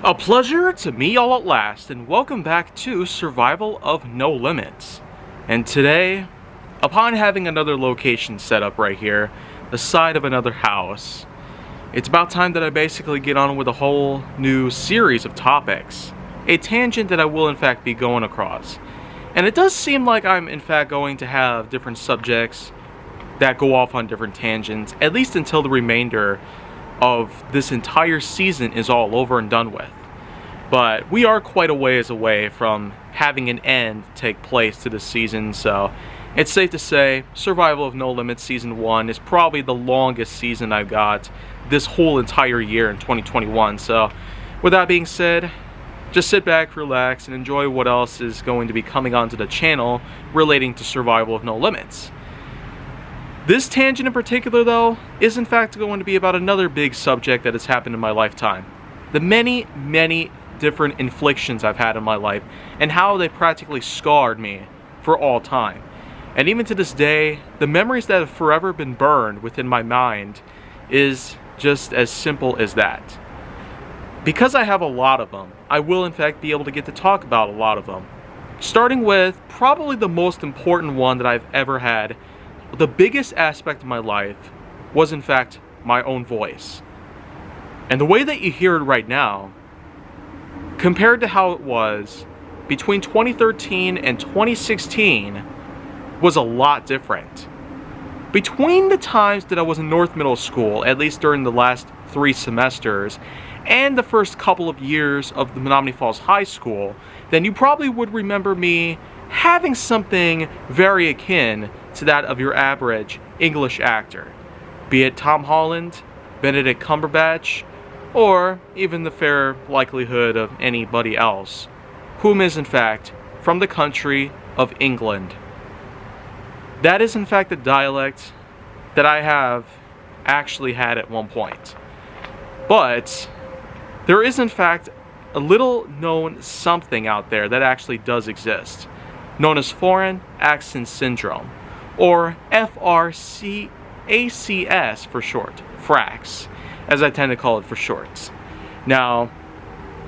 A pleasure to meet y'all at last, and welcome back to Survival of No Limits. And today, upon having another location set up right here, the side of another house, it's about time that I basically get on with a whole new series of topics. A tangent that I will in fact be going across. And it does seem like I'm in fact going to have different subjects that go off on different tangents, at least until the remainder of this entire season is all over and done with. But we are quite a ways away from having an end take place to this season, so it's safe to say Survival of No Limits Season 1 is probably the longest season I've got this whole entire year in 2021. So with that being said, just sit back, relax, and enjoy what else is going to be coming onto the channel relating to Survival of No Limits. This tangent in particular, though, is in fact going to be about another big subject that has happened in my lifetime. The many different inflictions I've had in my life, and how they practically scarred me for all time. And even to this day, the memories that have forever been burned within my mind is just as simple as that. Because I have a lot of them, I will in fact be able to get to talk about a lot of them. Starting with probably the most important one that I've ever had. The biggest aspect of my life was in fact my own voice. And the way that you hear it right now, compared to how it was between 2013 and 2016, was a lot different. Between the times that I was in North Middle School, at least during the last 3 semesters, and the first couple of years of the Menominee Falls High School, then you probably would remember me having something very akin to that of your average English actor, be it Tom Holland, Benedict Cumberbatch, or even the fair likelihood of anybody else, whom is in fact from the country of England. That is in fact the dialect that I have actually had at one point. But there is in fact a little known something out there that actually does exist, known as Foreign Accent Syndrome, or FRACS for short, FRACS, as I tend to call it for shorts. Now,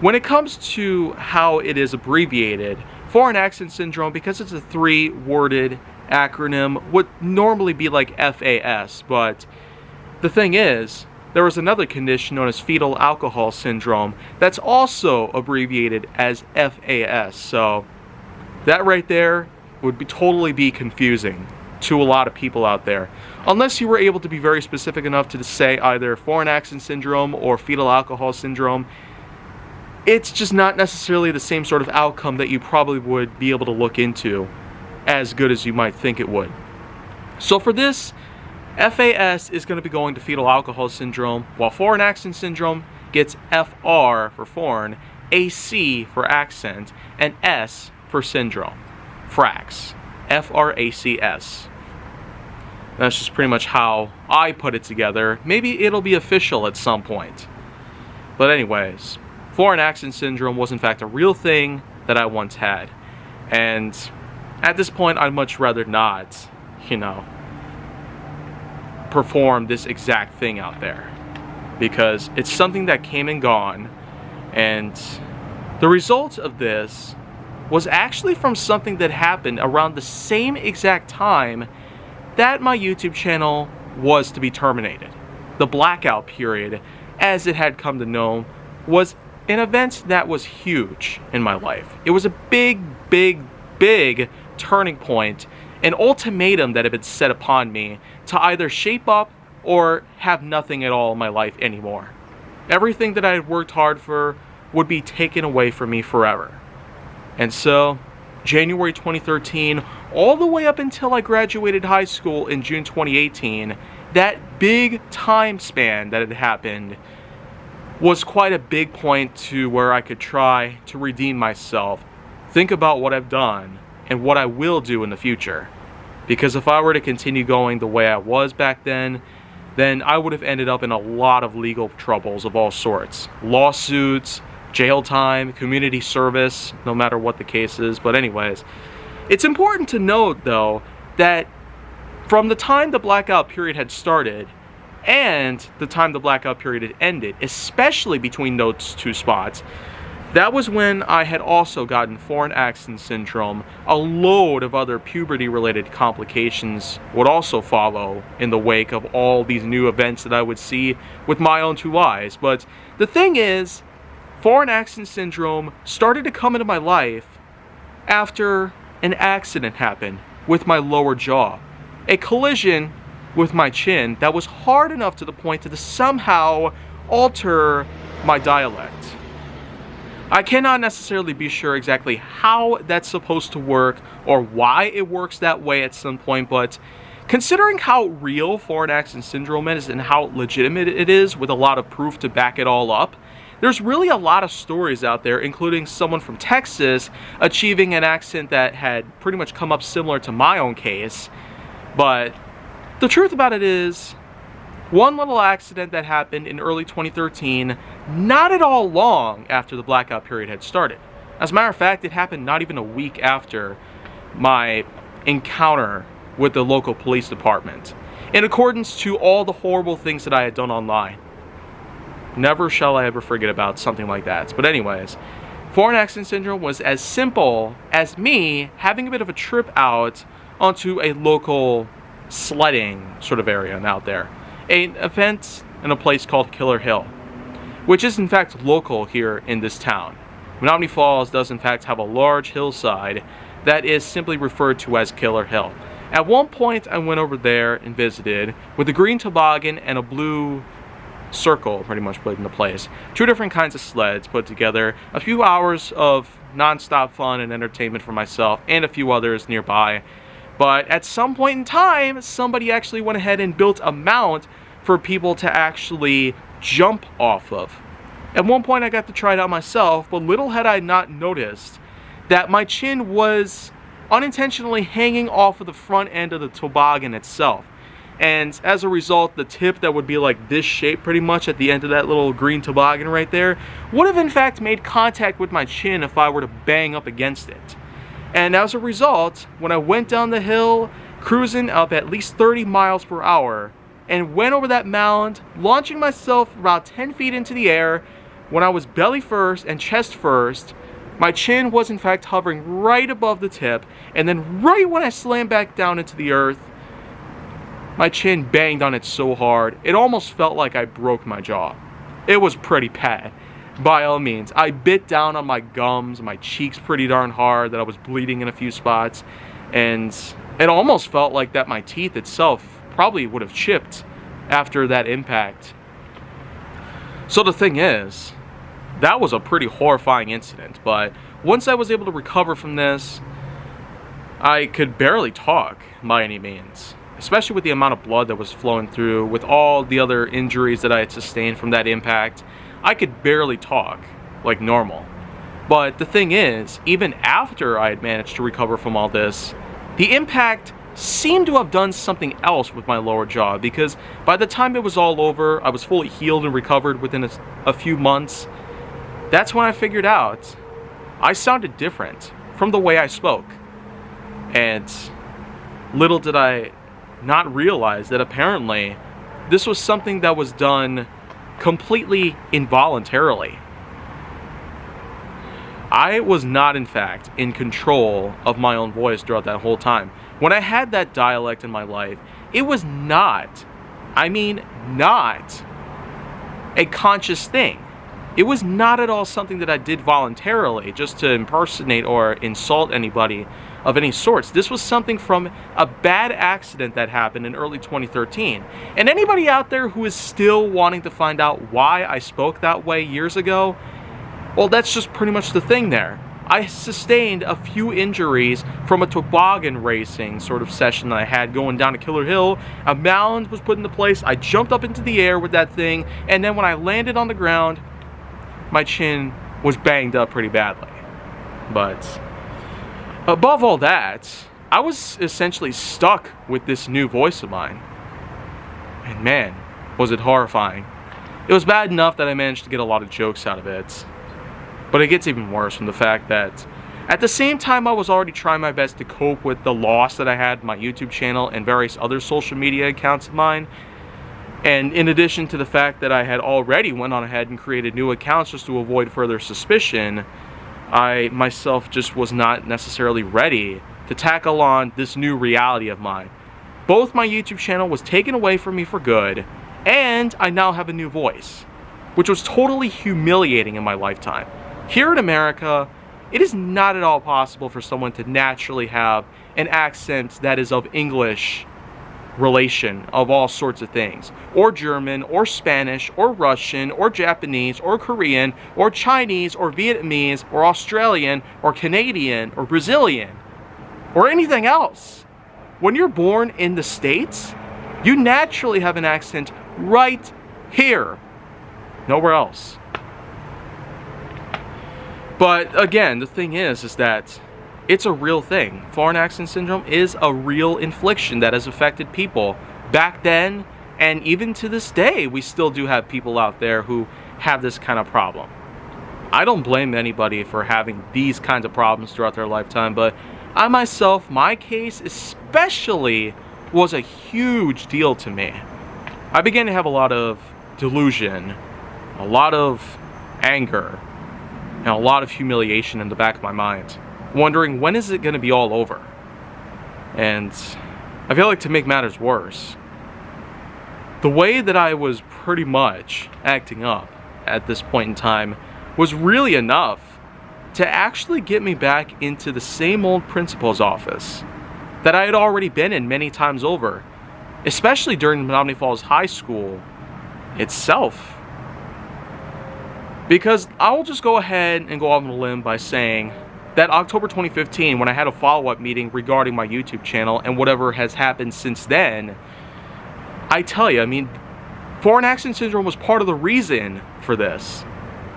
when it comes to how it is abbreviated, Foreign Accent Syndrome, because it's a 3-worded acronym, would normally be like FAS, but the thing is, there was another condition known as Fetal Alcohol Syndrome that's also abbreviated as FAS, so that right there would totally be confusing to a lot of people out there, unless you were able to be very specific enough to say either Foreign Accent Syndrome or Fetal Alcohol Syndrome. It's just not necessarily the same sort of outcome that you probably would be able to look into as good as you might think it would. So for this, FAS is going to be going to Fetal Alcohol Syndrome, while Foreign Accent Syndrome gets FR for foreign, AC for accent, and S for syndrome. FRACS. FRACS. That's just pretty much how I put it together. Maybe it'll be official at some point. But anyways, Foreign Accent Syndrome was in fact a real thing that I once had. And at this point, I'd much rather not, perform this exact thing out there. Because it's something that came and gone. And the result of this was actually from something that happened around the same exact time that my YouTube channel was to be terminated. The blackout period, as it had come to know, was an event that was huge in my life. It was a big turning point, an ultimatum that had been set upon me to either shape up or have nothing at all in my life anymore. Everything that I had worked hard for would be taken away from me forever. And so, January 2013, all the way up until I graduated high school in June 2018, that big time span that had happened was quite a big point to where I could try to redeem myself, think about what I've done, and what I will do in the future. Because if I were to continue going the way I was back then I would have ended up in a lot of legal troubles of all sorts. Lawsuits, jail time, community service, no matter what the case is. But anyways, it's important to note though that from the time the blackout period had started, and the time the blackout period had ended, especially between those two spots, that was when I had also gotten foreign accent syndrome. A load of other puberty-related complications would also follow in the wake of all these new events that I would see with my own two eyes. But the thing is, foreign accent syndrome started to come into my life after an accident happened with my lower jaw. A collision with my chin that was hard enough to the point to somehow alter my dialect. I cannot necessarily be sure exactly how that's supposed to work or why it works that way at some point, but considering how real foreign accent syndrome is and how legitimate it is with a lot of proof to back it all up, there's really a lot of stories out there, including someone from Texas achieving an accent that had pretty much come up similar to my own case. But the truth about it is, one little accident that happened in early 2013, not at all long after the blackout period had started. As a matter of fact, it happened not even a week after my encounter with the local police department, in accordance to all the horrible things that I had done online. Never shall I ever forget about something like that. But anyways, foreign accent syndrome was as simple as me having a bit of a trip out onto a local sledding sort of area out there. An event in a place called Killer Hill, which is in fact local here in this town. Menominee Falls does in fact have a large hillside that is simply referred to as Killer Hill. At one point I went over there and visited with a green toboggan and a blue circle pretty much put into place. Two different kinds of sleds put together, a few hours of non-stop fun and entertainment for myself and a few others nearby. But at some point in time, somebody actually went ahead and built a mount for people to actually jump off of. At one point I got to try it out myself, but little had I not noticed that my chin was unintentionally hanging off of the front end of the toboggan itself. And as a result, the tip that would be like this shape pretty much at the end of that little green toboggan right there would have in fact made contact with my chin if I were to bang up against it. And as a result, when I went down the hill, cruising up at least 30 miles per hour, and went over that mound, launching myself about 10 feet into the air, when I was belly first and chest first, my chin was in fact hovering right above the tip, and then right when I slammed back down into the earth, my chin banged on it so hard, it almost felt like I broke my jaw. It was pretty bad. By all means, I bit down on my gums, my cheeks pretty darn hard, that I was bleeding in a few spots, and it almost felt like that my teeth itself probably would have chipped after that impact. So the thing is, that was a pretty horrifying incident, but once I was able to recover from this, I could barely talk by any means, especially with the amount of blood that was flowing through, with all the other injuries that I had sustained from that impact. I could barely talk like normal. But the thing is, even after I had managed to recover from all this, the impact seemed to have done something else with my lower jaw, because by the time it was all over, I was fully healed and recovered within a few months. That's when I figured out I sounded different from the way I spoke. And little did I not realize that apparently this was something that was done completely involuntarily. I was not, in fact, in control of my own voice throughout that whole time. When I had that dialect in my life, it was not, I mean not, a conscious thing. It was not at all something that I did voluntarily just to impersonate or insult anybody of any sorts. This was something from a bad accident that happened in early 2013. And anybody out there who is still wanting to find out why I spoke that way years ago, well, that's just pretty much the thing there. I sustained a few injuries from a toboggan racing sort of session that I had going down to Killer Hill. A mound was put into place, I jumped up into the air with that thing, and then when I landed on the ground, my chin was banged up pretty badly. But above all that, I was essentially stuck with this new voice of mine. And man, was it horrifying. It was bad enough that I managed to get a lot of jokes out of it. But it gets even worse from the fact that at the same time I was already trying my best to cope with the loss that I had in my YouTube channel and various other social media accounts of mine, And in addition to the fact that I had already went on ahead and created new accounts just to avoid further suspicion, I myself just was not necessarily ready to tackle on this new reality of mine. Both my YouTube channel was taken away from me for good, and I now have a new voice, which was totally humiliating in my lifetime. Here in America, it is not at all possible for someone to naturally have an accent that is of English relation of all sorts of things, or German, or Spanish, or Russian, or Japanese, or Korean, or Chinese, or Vietnamese, or Australian, or Canadian, or Brazilian, or anything else. When you're born in the States, you naturally have an accent right here, nowhere else. But again, the thing is that it's a real thing. Foreign accent syndrome is a real infliction that has affected people back then, and even to this day, we still do have people out there who have this kind of problem. I don't blame anybody for having these kinds of problems throughout their lifetime, but I myself, my case especially, was a huge deal to me. I began to have a lot of delusion, a lot of anger, and a lot of humiliation in the back of my mind, wondering when is it going to be all over. And I feel like, to make matters worse, the way that I was pretty much acting up at this point in time was really enough to actually get me back into the same old principal's office that I had already been in many times over, especially during Menomonee Falls High School itself. Because I'll just go ahead and go off on a limb by saying that October 2015, when I had a follow-up meeting regarding my YouTube channel and whatever has happened since then, I tell you, I mean, foreign accent syndrome was part of the reason for this.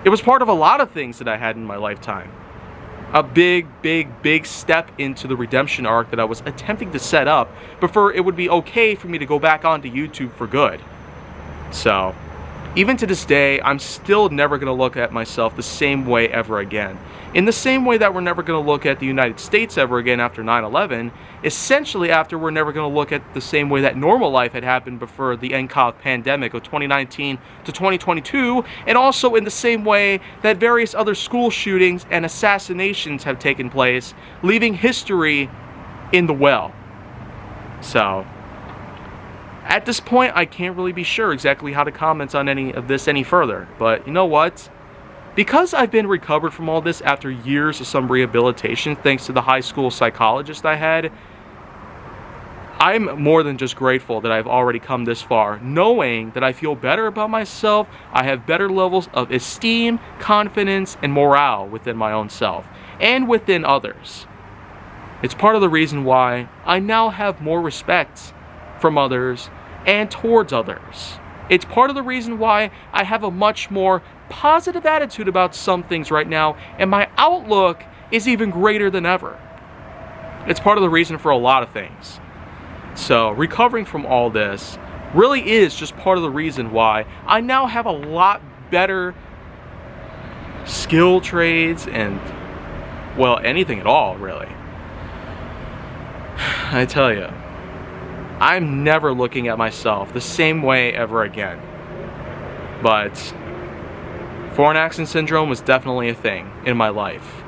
It was part of a lot of things that I had in my lifetime. A big step into the redemption arc that I was attempting to set up before it would be okay for me to go back onto YouTube for good. So, even to this day, I'm still never going to look at myself the same way ever again. In the same way that we're never going to look at the United States ever again after 9/11, essentially after we're never going to look at the same way that normal life had happened before the nCoV pandemic of 2019 to 2022, and also in the same way that various other school shootings and assassinations have taken place, leaving history in the well. So, at this point, I can't really be sure exactly how to comment on any of this any further, but you know what? Because I've been recovered from all this after years of some rehabilitation thanks to the high school psychologist I had, I'm more than just grateful that I've already come this far, knowing that I feel better about myself, I have better levels of esteem, confidence, and morale within my own self, and within others. It's part of the reason why I now have more respect from others and towards others. It's part of the reason why I have a much more positive attitude about some things right now, and my outlook is even greater than ever. It's part of the reason for a lot of things. So, recovering from all this really is just part of the reason why I now have a lot better skill trades and, well, anything at all, really. I tell you, I'm never looking at myself the same way ever again. But foreign accent syndrome was definitely a thing in my life.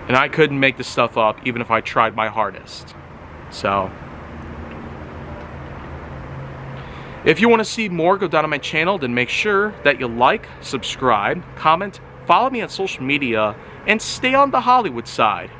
And I couldn't make this stuff up even if I tried my hardest. So, if you want to see more go down on my channel, then make sure that you like, subscribe, comment, follow me on social media, and stay on the Hollywood side.